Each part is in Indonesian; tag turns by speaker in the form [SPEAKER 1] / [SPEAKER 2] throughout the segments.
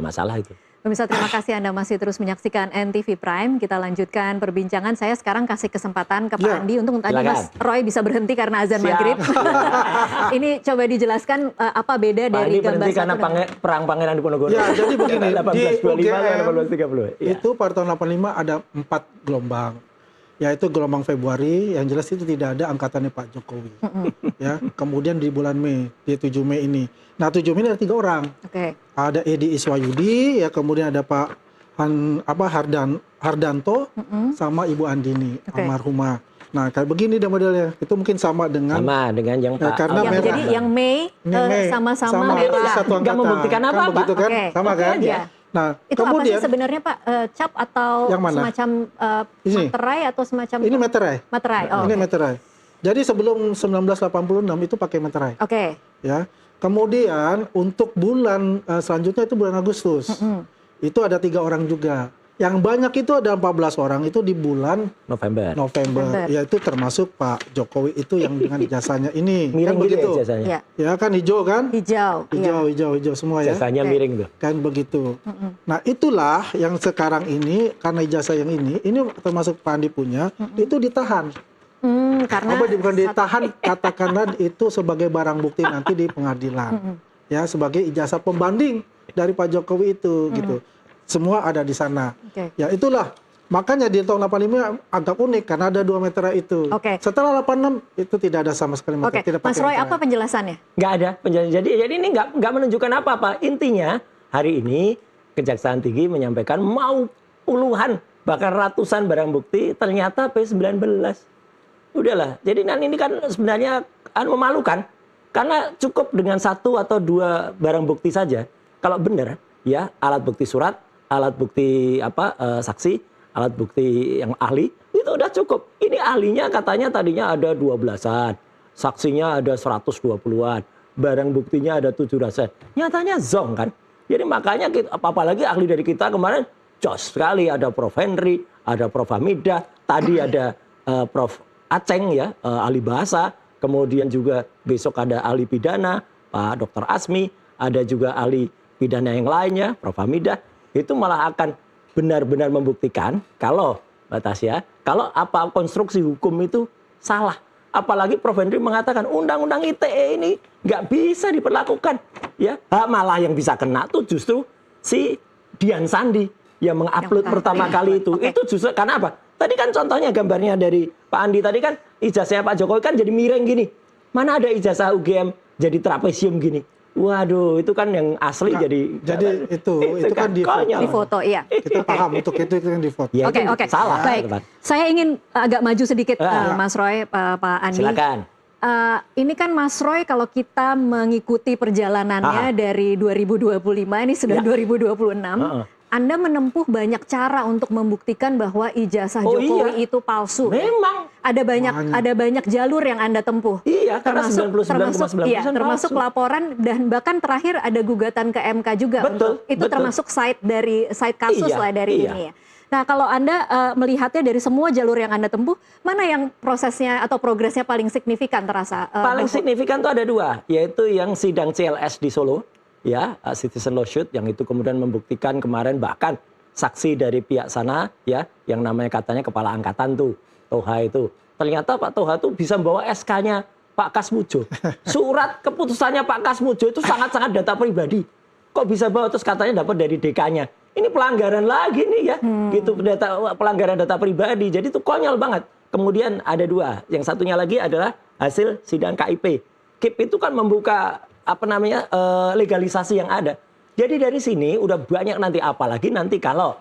[SPEAKER 1] masalah itu.
[SPEAKER 2] Pemirsa, terima kasih Anda masih terus menyaksikan NTV Prime. Kita lanjutkan perbincangan. Saya sekarang kasih kesempatan ke Pak Andi untuk tadi Mas Roy bisa berhenti karena azan maghrib. Ini coba dijelaskan apa beda
[SPEAKER 1] Pak
[SPEAKER 2] dari
[SPEAKER 1] Andi
[SPEAKER 2] gambar
[SPEAKER 1] karena perang Pangeran Diponegoro.
[SPEAKER 3] Ya, jadi begini,
[SPEAKER 1] 1825
[SPEAKER 3] itu pada tahun 85 ada 4 gelombang. Yaitu gelombang Februari, yang jelas itu tidak ada angkatannya Pak Jokowi. Ya, kemudian di bulan Mei, di 7 Mei ini. Nah, 7 Mei ini ada 3 orang. Ada Edi Iswayudi, ya kemudian ada Pak Hardanto, sama Ibu Andini, almarhumah. Nah, kayak begini dia modelnya. Itu mungkin sama dengan
[SPEAKER 1] yang Pak.
[SPEAKER 3] Karena merah.
[SPEAKER 2] Jadi yang Mei sama merah.
[SPEAKER 3] Satu angkatan.
[SPEAKER 1] Nggak membuktikan apa-apa.
[SPEAKER 3] Kan begitu kan? Sama kan?
[SPEAKER 2] Ya.
[SPEAKER 3] Nah,
[SPEAKER 2] itu
[SPEAKER 3] kemudian,
[SPEAKER 2] apa sih sebenarnya Pak? Cap atau semacam materai atau semacam?
[SPEAKER 3] Ini materai.
[SPEAKER 2] Materai.
[SPEAKER 3] Ini materai. Jadi sebelum 1986 itu pakai materai. Ya. Kemudian untuk bulan selanjutnya itu bulan Agustus. Itu ada 3 orang juga. Yang banyak itu ada 14 orang itu di bulan November. Yaitu termasuk Pak Jokowi itu yang dengan ijazahnya ini.
[SPEAKER 1] Miring
[SPEAKER 3] kan begitu.
[SPEAKER 2] Ya
[SPEAKER 3] Kan hijau kan?
[SPEAKER 2] Hijau
[SPEAKER 3] semua ya.
[SPEAKER 1] Ijazahnya miring tuh.
[SPEAKER 3] Kan begitu. Nah, itulah yang sekarang ini karena ijazah yang ini termasuk Pak Andi punya, itu ditahan.
[SPEAKER 2] Karena
[SPEAKER 3] bukan ditahan, katakanlah itu sebagai barang bukti nanti di pengadilan. Ya, sebagai ijazah pembanding dari Pak Jokowi itu gitu. Semua ada di sana. Ya itulah. Makanya di tahun 85 agak unik karena ada 2 meterai itu. Setelah 86 itu tidak ada sama sekali meterai.
[SPEAKER 2] Mas Roy, apa penjelasannya?
[SPEAKER 1] Nggak ada penjelasan. Jadi ini nggak menunjukkan apa-apa. Intinya hari ini Kejaksaan Tinggi menyampaikan mau puluhan bahkan ratusan barang bukti, ternyata P19. Udahlah. Jadi ini kan sebenarnya memalukan karena cukup dengan 1 atau 2 barang bukti saja. Kalau benar ya alat bukti surat, alat bukti saksi, alat bukti yang ahli, itu udah cukup. Ini ahlinya katanya tadinya ada 12-an, saksinya ada 120-an, barang buktinya ada 700-an. Nyatanya zong kan. Jadi makanya apalagi ahli dari kita kemarin jos sekali, ada Prof. Henry, ada Prof. Hamidah, tadi ada Prof. Aceng ya, ahli bahasa, kemudian juga besok ada ahli pidana, Pak Dr. Asmi, ada juga ahli pidana yang lainnya, Prof. Hamidah. Itu malah akan benar-benar membuktikan kalau Mbak Tasya, kalau apa konstruksi hukum itu salah. Apalagi Prof. Henry mengatakan undang-undang ITE ini nggak bisa diperlakukan. Ya, malah yang bisa kena tuh justru si Dian Sandi yang mengupload pertama kali itu. Itu justru karena apa? Tadi kan contohnya gambarnya dari Pak Andi tadi kan ijazahnya Pak Jokowi kan jadi miring gini. Mana ada ijazah UGM jadi trapesium gini. Waduh, itu kan yang asli jadi
[SPEAKER 3] itu kan di
[SPEAKER 2] foto, iya.
[SPEAKER 3] Kita paham untuk itu kan di foto.
[SPEAKER 1] Ya, Oke. Salah.
[SPEAKER 2] Baik. Saya ingin agak maju sedikit, Mas Roy, Pak Andi.
[SPEAKER 1] Silakan.
[SPEAKER 2] Ini kan Mas Roy kalau kita mengikuti perjalanannya dari 2025 ini sudah 2026. Anda menempuh banyak cara untuk membuktikan bahwa ijazah Jokowi itu palsu.
[SPEAKER 1] Memang.
[SPEAKER 2] Ada banyak jalur yang Anda tempuh.
[SPEAKER 1] Iya, karena 99,9%
[SPEAKER 2] termasuk laporan dan bahkan terakhir ada gugatan ke MK juga. Itu termasuk side kasus lah dari ini ya. Nah, kalau Anda melihatnya dari semua jalur yang Anda tempuh, mana yang prosesnya atau progresnya paling signifikan terasa?
[SPEAKER 1] Paling signifikan itu ada 2, yaitu yang sidang CLS di Solo. Ya, citizen lawsuit yang itu kemudian membuktikan kemarin bahkan saksi dari pihak sana ya yang namanya katanya kepala angkatan tuh Toha itu ternyata Pak Toha tuh bisa membawa SK-nya Pak Kasmujo, surat keputusannya Pak Kasmujo itu sangat-sangat data pribadi, kok bisa bawa terus katanya dapat dari DK-nya. Ini pelanggaran lagi nih ya, gitu pelanggaran data pribadi, jadi itu konyol banget. Kemudian ada 2, yang satunya lagi adalah hasil sidang KIP. KIP itu kan membuka legalisasi yang ada. Jadi dari sini udah banyak nanti, apalagi nanti kalau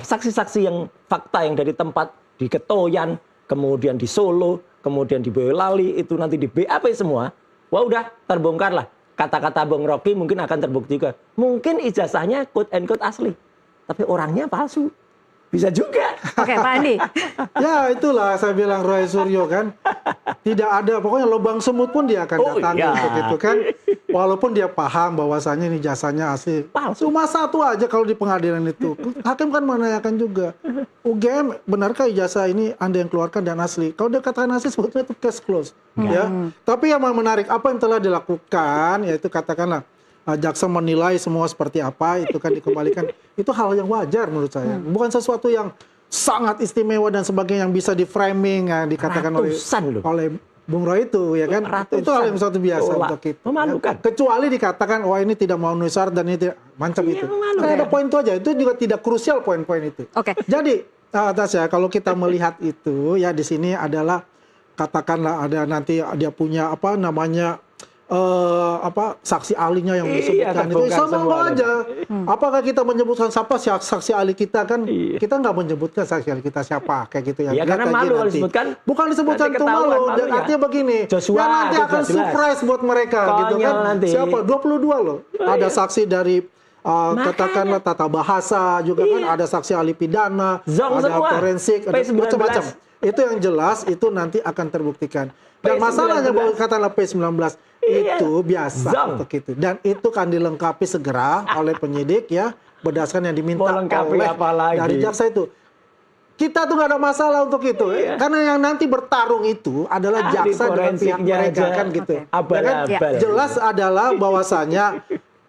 [SPEAKER 1] saksi-saksi yang fakta yang dari tempat di Ketoyan, kemudian di Solo, kemudian di Boyolali itu nanti di BAP semua, wah udah terbongkar lah. Kata-kata Bang Rocky mungkin akan terbukti juga. Mungkin ijazahnya quote and quote asli, tapi orangnya palsu. Bisa juga.
[SPEAKER 2] Oke, Pak Andi.
[SPEAKER 3] Ya itulah saya bilang Roy Suryo kan. Tidak ada, pokoknya lubang semut pun dia akan datangi untuk itu kan. Walaupun dia paham bahwasannya ini jasanya asli. Cuma satu aja kalau di pengadilan itu. Hakim kan menanyakan juga. UGM, benarkah ijazah ini Anda yang keluarkan dan asli? Kalau dia katakan asli sebetulnya itu case close. Ya. Tapi yang menarik, apa yang telah dilakukan, yaitu katakanlah jaksa menilai semua seperti apa, itu kan dikembalikan. Itu hal yang wajar menurut saya. Bukan sesuatu yang sangat istimewa dan sebagainya yang bisa di-framing, dikatakan oleh Bung Roy itu, ya kan? Itu hal yang suatu biasa untuk kita.
[SPEAKER 1] Memalukan.
[SPEAKER 3] Kecuali dikatakan, wah ini tidak memenuhi syarat dan ini tidak, macam itu. Kan ada poin itu aja, itu juga tidak krusial poin-poin itu. Jadi, atas ya, kalau kita melihat itu, ya di sini adalah, katakanlah ada nanti dia punya apa namanya, saksi ahlinya yang disebutkan itu sama aja. Apakah kita menyebutkan siapa saksi ahli kita kan? Kita nggak menyebutkan saksi ahli kita siapa kayak gitu ya.
[SPEAKER 1] Ya karena malu kalau disebutkan.
[SPEAKER 3] Bukan disebutkan itu malu. Dan artinya begini.
[SPEAKER 1] Joshua,
[SPEAKER 3] ya nanti akan surprise buat mereka gitu kan.
[SPEAKER 1] Nanti.
[SPEAKER 3] Siapa? 22 loh. Ada saksi dari katakanlah tata bahasa juga kan. Ada saksi ahli pidana. Ada forensik. Ada macam-macam. Itu yang jelas itu nanti akan terbuktikan. Dan masalahnya bahwa katakanlah P19 itu biasa untuk itu. Dan itu kan dilengkapi segera oleh penyidik ya, berdasarkan yang diminta oleh dari jaksa itu. Kita tuh nggak ada masalah untuk itu. Karena yang nanti bertarung itu adalah jaksa dengan pihak mereka kan gitu. Ya kan? Jelas adalah bahwasanya,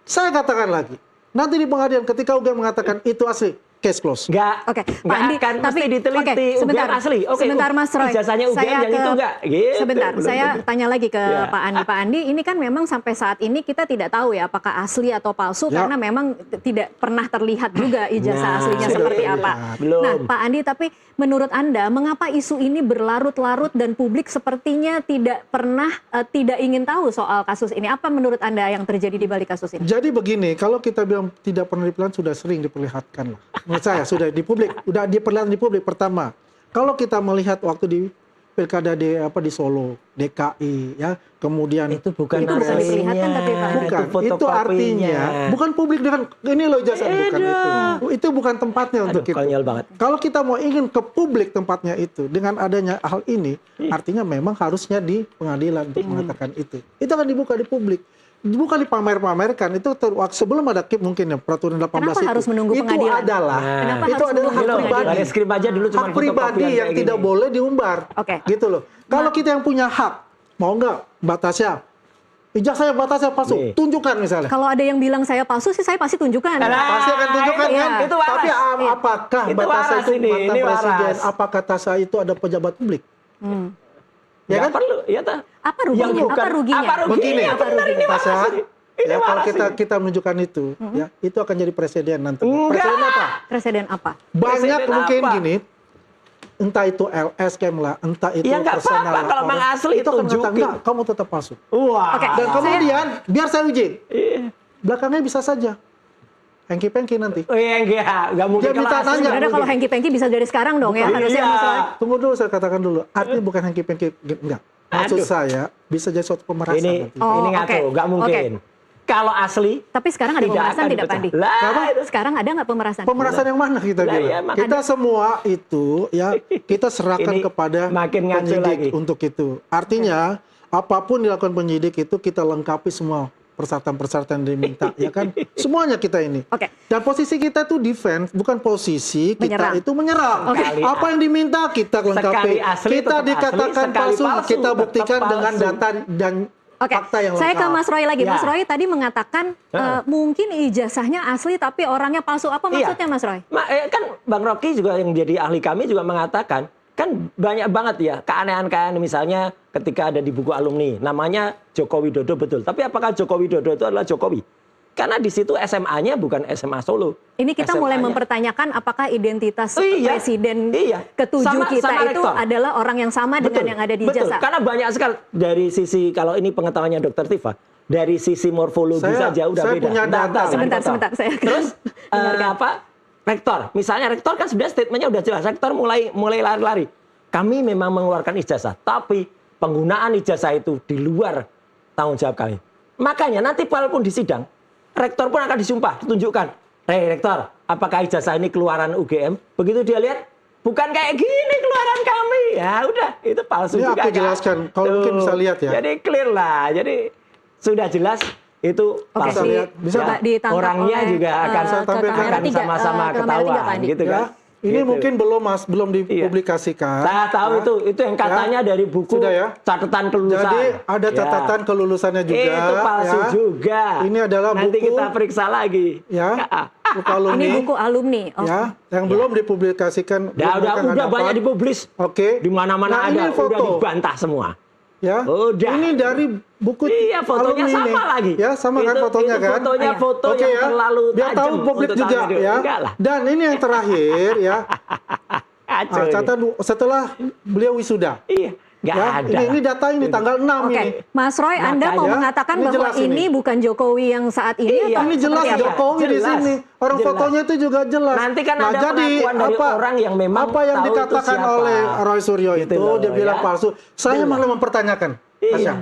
[SPEAKER 3] saya katakan lagi, nanti di pengadilan ketika UGM mengatakan itu asli, case close.
[SPEAKER 1] Enggak. Pak Andi, akan tapi diteliti
[SPEAKER 2] sebentar,
[SPEAKER 1] asli.
[SPEAKER 2] Sebentar Mas Roy.
[SPEAKER 1] Ijazahnya UGM yang itu enggak. Gitu.
[SPEAKER 2] Sebentar, saya tanya lagi ke Pak Andi. Pak Andi, ini kan memang sampai saat ini kita tidak tahu ya apakah asli atau palsu karena memang tidak pernah terlihat juga ijazah aslinya seperti apa. Nah, Pak Andi, tapi menurut Anda mengapa isu ini berlarut-larut dan publik sepertinya tidak pernah tidak ingin tahu soal kasus ini? Apa menurut Anda yang terjadi di balik kasus ini?
[SPEAKER 3] Jadi begini, kalau kita bilang tidak pernah diperlihatkan sudah sering diperlihatkan lah. Menurut saya sudah di publik, udah diperlihatkan di publik. Pertama, kalau kita melihat waktu di pilkada di Solo, DKI, ya, kemudian
[SPEAKER 1] itu bukan
[SPEAKER 2] itu bisa diperlihatkan tapi Pak.
[SPEAKER 3] Bukan, itu artinya bukan publik dengan ini loh ijazah, bukan itu bukan tempatnya untuk itu. Kalau kita mau ingin ke publik tempatnya itu dengan adanya hal ini, artinya memang harusnya di pengadilan untuk mengatakan itu. Itu akan dibuka di publik. Bukan dipamer-pamerkan, itu sebelum ada KIP mungkin ya peraturan 18
[SPEAKER 2] Kenapa
[SPEAKER 3] itu.
[SPEAKER 2] harus menunggu pengadilan?
[SPEAKER 3] Itu adalah hak pribadi. Hak pribadi yang tidak boleh diumbar. Gitu loh. Kalau kita yang punya hak, mau nggak batasnya? Ijazahnya batasnya palsu, tunjukkan misalnya.
[SPEAKER 2] Kalau ada yang bilang saya palsu sih saya pasti tunjukkan.
[SPEAKER 3] Pasti akan tunjukkan kan? Tapi apakah batasnya itu mantan presiden? Apa kata saya itu ada pejabat publik?
[SPEAKER 1] Ya kan? Perlu, ya tak.
[SPEAKER 2] Apa ruginya?
[SPEAKER 3] Begini, Tasya, ya kalau kita menunjukkan itu, ya itu akan jadi presiden nanti. Presiden apa?
[SPEAKER 2] Presiden apa?
[SPEAKER 3] Banyak mungkin gini, entah itu LSM lah, entah itu personal lah.
[SPEAKER 1] Kalau memang asli itu
[SPEAKER 3] enggak, kamu tetap palsu. Dan kemudian biar saya uji. Belakangnya bisa saja. Hengki-pengki nanti.
[SPEAKER 1] Enggak mungkin.
[SPEAKER 2] Dia minta nanya. Sebenarnya kalau hengki-pengki bisa dari sekarang dong ya. Harusnya Mas Roy.
[SPEAKER 3] Tunggu dulu, saya katakan dulu. Artinya bukan hengki-pengki, enggak. Maksud saya bisa jadi suatu pemerasan.
[SPEAKER 1] Ini ngaco, enggak mungkin. Kalau asli.
[SPEAKER 2] Tapi sekarang ada pemerasan tidak, Pak Andi? Sekarang ada nggak pemerasan?
[SPEAKER 3] Pemerasan yang mana kita bilang? Kita semua itu ya kita serahkan kepada penyidik untuk itu. Artinya apapun dilakukan penyidik itu kita lengkapi semua persyaratan-persyaratan yang diminta, ya kan? Semuanya kita ini. Dan posisi kita tuh defense, bukan posisi kita itu menyerang. Apa yang diminta kita lengkapi. Kita dikatakan palsu, kita buktikan dengan data dan fakta yang lengkap.
[SPEAKER 2] Saya ke Mas Roy lagi. Mas Roy tadi mengatakan mungkin ijazahnya asli tapi orangnya palsu. Apa maksudnya Mas Roy?
[SPEAKER 1] Kan Bang Rocky juga yang jadi ahli kami juga mengatakan, kan banyak banget ya keanehan-keanehan, misalnya ketika ada di buku alumni namanya Joko Widodo, betul, tapi apakah Joko Widodo itu adalah Jokowi? Karena di situ SMA-nya bukan SMA Solo.
[SPEAKER 2] Ini kita mulai mempertanyakan apakah identitas presiden ketujuh kita itu adalah orang yang sama dengan yang ada di ijazah.
[SPEAKER 1] Karena banyak sekali dari sisi, kalau ini pengetahuannya Dr. Tifa, dari sisi morfologi saja udah beda.
[SPEAKER 3] Punya data.
[SPEAKER 2] Sebentar.
[SPEAKER 1] Terus rektor, misalnya rektor kan sebenarnya statementnya udah jelas. Rektor mulai lari-lari. Kami memang mengeluarkan ijazah, tapi penggunaan ijazah itu di luar tanggung jawab kami. Makanya nanti walaupun di sidang, rektor pun akan disumpah, tunjukkan. Rektor, apakah ijazah ini keluaran UGM? Begitu dia lihat, bukan kayak gini keluaran kami. Ya udah, itu palsu
[SPEAKER 3] ini
[SPEAKER 1] juga.
[SPEAKER 3] Ini aku jelaskan, kalau mungkin bisa lihat ya.
[SPEAKER 1] Jadi clear lah, jadi sudah jelas. Itu
[SPEAKER 3] bisa lihat,
[SPEAKER 2] bisa ditangkap
[SPEAKER 1] orangnya juga akan sama-sama ketahuan gitu kan.
[SPEAKER 3] Ini
[SPEAKER 1] gitu.
[SPEAKER 3] mungkin belum dipublikasikan.
[SPEAKER 1] Saya tahu itu yang katanya dari buku
[SPEAKER 3] Sudah ya?
[SPEAKER 1] catatan kelulusan.
[SPEAKER 3] Jadi ada catatan kelulusannya juga.
[SPEAKER 1] Itu palsu juga.
[SPEAKER 3] Ini adalah
[SPEAKER 1] Nanti
[SPEAKER 3] buku.
[SPEAKER 1] kita periksa lagi.
[SPEAKER 3] Ya, buku alumni.
[SPEAKER 2] Ini buku alumni. Oh.
[SPEAKER 3] Ya, yang belum dipublikasikan.
[SPEAKER 1] Udah banyak dipublis.
[SPEAKER 3] Oke.
[SPEAKER 1] Di mana-mana
[SPEAKER 3] ini
[SPEAKER 1] ada.
[SPEAKER 3] foto.
[SPEAKER 1] Udah dibantah semua.
[SPEAKER 3] Ya,
[SPEAKER 1] Udah.
[SPEAKER 3] ini dari buku
[SPEAKER 1] fotonya
[SPEAKER 3] alumni
[SPEAKER 1] sama
[SPEAKER 3] ini.
[SPEAKER 1] lagi.
[SPEAKER 3] Ya, sama kan fotonya kan?
[SPEAKER 1] Fotonya foto
[SPEAKER 3] Oke
[SPEAKER 1] yang
[SPEAKER 3] ya.
[SPEAKER 1] terlalu
[SPEAKER 3] Biar tahu
[SPEAKER 1] tajam
[SPEAKER 3] publik
[SPEAKER 1] untuk
[SPEAKER 3] juga
[SPEAKER 1] tahun
[SPEAKER 3] ya.
[SPEAKER 1] Enggak lah.
[SPEAKER 3] Dan ini yang terakhir ya.
[SPEAKER 1] Kacau.
[SPEAKER 3] Catat setelah beliau wisuda.
[SPEAKER 1] Iya. Nggak
[SPEAKER 3] Ya,
[SPEAKER 1] ada.
[SPEAKER 3] ini data ini tanggal 6
[SPEAKER 2] Oke,
[SPEAKER 3] ini.
[SPEAKER 2] Mas Roy, Anda mau
[SPEAKER 3] Makanya,
[SPEAKER 2] mengatakan
[SPEAKER 3] ini
[SPEAKER 2] bahwa
[SPEAKER 3] jelas
[SPEAKER 2] ini bukan Jokowi yang saat ini?
[SPEAKER 1] Iya,
[SPEAKER 2] atau
[SPEAKER 3] Ini jelas
[SPEAKER 2] seperti apa?
[SPEAKER 3] Jokowi di
[SPEAKER 1] Jelas.
[SPEAKER 3] sini. Orang
[SPEAKER 1] Jelas.
[SPEAKER 3] fotonya itu juga jelas.
[SPEAKER 1] Nanti kan
[SPEAKER 3] Nah,
[SPEAKER 1] ada
[SPEAKER 3] jadi
[SPEAKER 1] pengakuan dari orang yang memang
[SPEAKER 3] apa yang
[SPEAKER 1] tahu itu
[SPEAKER 3] dikatakan
[SPEAKER 1] siapa.
[SPEAKER 3] oleh Roy Suryo
[SPEAKER 1] Gitu
[SPEAKER 3] itu
[SPEAKER 1] loh,
[SPEAKER 3] dia bilang
[SPEAKER 1] ya.
[SPEAKER 3] palsu. Saya
[SPEAKER 1] Jelas.
[SPEAKER 3] malah mempertanyakan,
[SPEAKER 1] Iya.
[SPEAKER 3] Tasya,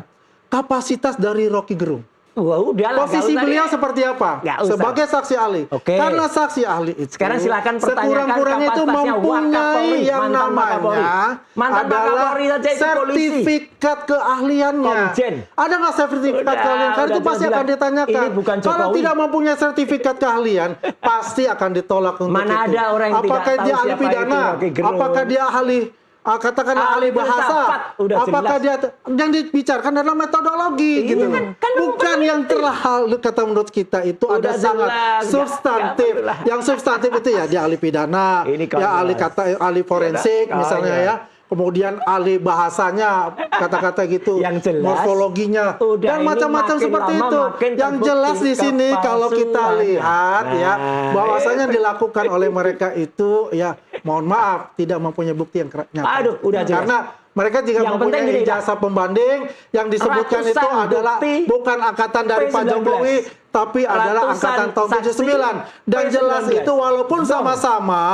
[SPEAKER 3] kapasitas dari Rocky Gerung.
[SPEAKER 1] Wah, udah lah,
[SPEAKER 3] Posisi
[SPEAKER 1] nggak usah
[SPEAKER 3] beliau
[SPEAKER 1] deh.
[SPEAKER 3] seperti apa?
[SPEAKER 1] Nggak usah.
[SPEAKER 3] Sebagai saksi ahli.
[SPEAKER 1] Oke.
[SPEAKER 3] Karena saksi ahli itu
[SPEAKER 1] Sekarang silakan pertanyakan
[SPEAKER 3] sekurang-kurangnya itu
[SPEAKER 1] kapasitasnya
[SPEAKER 3] mempunyai
[SPEAKER 1] Wakapolri,
[SPEAKER 3] yang
[SPEAKER 1] mantan Wakapolri.
[SPEAKER 3] namanya
[SPEAKER 1] Mantan
[SPEAKER 3] adalah
[SPEAKER 1] Wakapolri saja itu polisi.
[SPEAKER 3] sertifikat keahliannya.
[SPEAKER 1] Komjen.
[SPEAKER 3] Ada nggak sertifikat
[SPEAKER 1] Udah,
[SPEAKER 3] keahlian? Karena itu
[SPEAKER 1] udah
[SPEAKER 3] pasti
[SPEAKER 1] jelas.
[SPEAKER 3] akan ditanyakan.
[SPEAKER 1] Ini bukan
[SPEAKER 3] Kalau
[SPEAKER 1] Jokowi.
[SPEAKER 3] tidak mempunyai sertifikat keahlian, pasti akan ditolak untuk
[SPEAKER 1] Mana
[SPEAKER 3] itu.
[SPEAKER 1] ada orang yang tidak
[SPEAKER 3] Apakah
[SPEAKER 1] tahu
[SPEAKER 3] dia ahli
[SPEAKER 1] siapa itu
[SPEAKER 3] pidana?
[SPEAKER 1] Rocky Gerung?
[SPEAKER 3] Apakah dia ahli katakanlah ahli
[SPEAKER 1] Ahli
[SPEAKER 3] bahasa,
[SPEAKER 1] filsafat, udah
[SPEAKER 3] apakah
[SPEAKER 1] jelas.
[SPEAKER 3] dia yang dibicarakan adalah metodologi
[SPEAKER 1] Iya,
[SPEAKER 3] gitu,
[SPEAKER 1] kan
[SPEAKER 3] bukan yang terlalu kata menurut kita itu
[SPEAKER 1] Udah
[SPEAKER 3] ada sangat
[SPEAKER 1] jelas,
[SPEAKER 3] substantif.
[SPEAKER 1] nggak perlulah.
[SPEAKER 3] Yang substantif itu ya dia ahli pidana,
[SPEAKER 1] Ini
[SPEAKER 3] ya ahli
[SPEAKER 1] jelas.
[SPEAKER 3] ahli forensik
[SPEAKER 1] Oh,
[SPEAKER 3] misalnya
[SPEAKER 1] iya.
[SPEAKER 3] ya. Kemudian ahli bahasanya, kata-kata gitu,
[SPEAKER 1] Yang jelas,
[SPEAKER 3] morfologinya,
[SPEAKER 1] udah
[SPEAKER 3] dan
[SPEAKER 1] ini
[SPEAKER 3] macam-macam
[SPEAKER 1] makin
[SPEAKER 3] seperti
[SPEAKER 1] lama
[SPEAKER 3] itu.
[SPEAKER 1] makin
[SPEAKER 3] Yang
[SPEAKER 1] terbukti
[SPEAKER 3] jelas di sini kalau kita
[SPEAKER 1] kepalsuannya.
[SPEAKER 3] lihat ya,
[SPEAKER 1] Nah,
[SPEAKER 3] bahwasanya dilakukan oleh mereka itu ya, mohon maaf, tidak mempunyai bukti yang nyata.
[SPEAKER 1] Aduh, udah jelas.
[SPEAKER 3] Karena mereka juga
[SPEAKER 1] Yang penting
[SPEAKER 3] mempunyai
[SPEAKER 1] gini,
[SPEAKER 3] ijazah pembanding yang disebutkan itu
[SPEAKER 1] ratusan
[SPEAKER 3] adalah
[SPEAKER 1] bukti
[SPEAKER 3] bukan angkatan dari Pak
[SPEAKER 1] P19.
[SPEAKER 3] Jokowi, tapi adalah
[SPEAKER 1] Ratusan
[SPEAKER 3] angkatan tahun
[SPEAKER 1] saksi
[SPEAKER 3] 79. Dan
[SPEAKER 1] P19.
[SPEAKER 3] jelas itu walaupun
[SPEAKER 1] Zong.
[SPEAKER 3] sama-sama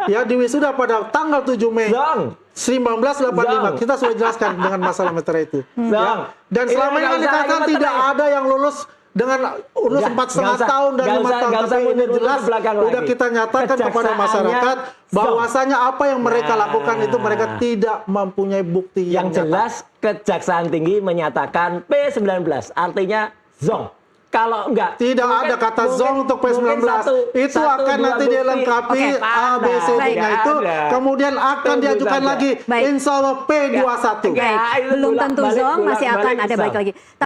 [SPEAKER 3] ya diwisuda pada tanggal 7 Mei
[SPEAKER 1] Zong.
[SPEAKER 3] 1985.
[SPEAKER 1] Zong.
[SPEAKER 3] Kita sudah jelaskan dengan masalah meter itu.
[SPEAKER 1] Zong.
[SPEAKER 3] Ya. Dan
[SPEAKER 1] Ini
[SPEAKER 3] selama ini
[SPEAKER 1] nggak
[SPEAKER 3] kan
[SPEAKER 1] usah
[SPEAKER 3] dikatakan
[SPEAKER 1] lagi
[SPEAKER 3] tidak
[SPEAKER 1] meter.
[SPEAKER 3] ada yang lulus dengan lulus
[SPEAKER 1] Udah,
[SPEAKER 3] 4,5
[SPEAKER 1] nggak usah.
[SPEAKER 3] tahun dan
[SPEAKER 1] Nggak
[SPEAKER 3] 5
[SPEAKER 1] usah,
[SPEAKER 3] tahun.
[SPEAKER 1] nggak usah
[SPEAKER 3] Tapi ini
[SPEAKER 1] mundur ke
[SPEAKER 3] jelas
[SPEAKER 1] belakang
[SPEAKER 3] sudah
[SPEAKER 1] lagi.
[SPEAKER 3] kita nyatakan kepada
[SPEAKER 1] Kejaksaannya
[SPEAKER 3] masyarakat
[SPEAKER 1] Zong.
[SPEAKER 3] bahwasanya apa yang mereka
[SPEAKER 1] Nah.
[SPEAKER 3] lakukan itu mereka tidak mempunyai bukti
[SPEAKER 1] Yang
[SPEAKER 3] nyata.
[SPEAKER 1] jelas Kejaksaan Tinggi menyatakan P19, artinya Zong. Kalau enggak,
[SPEAKER 3] Tidak ada kata zong untuk P19. Itu akan nanti dilengkapi
[SPEAKER 2] Oke,
[SPEAKER 3] A, B, C,
[SPEAKER 2] baik.
[SPEAKER 3] D-nya itu. Kemudian akan
[SPEAKER 1] Tunggu
[SPEAKER 3] diajukan
[SPEAKER 1] saja.
[SPEAKER 3] lagi.
[SPEAKER 2] Baik.
[SPEAKER 3] Insya Allah P21.
[SPEAKER 1] Ya, itu
[SPEAKER 2] Belum
[SPEAKER 1] bolak-balik,
[SPEAKER 2] tentu Zong, masih akan
[SPEAKER 1] bolak-balik
[SPEAKER 2] ada
[SPEAKER 1] Zong.
[SPEAKER 2] balik lagi.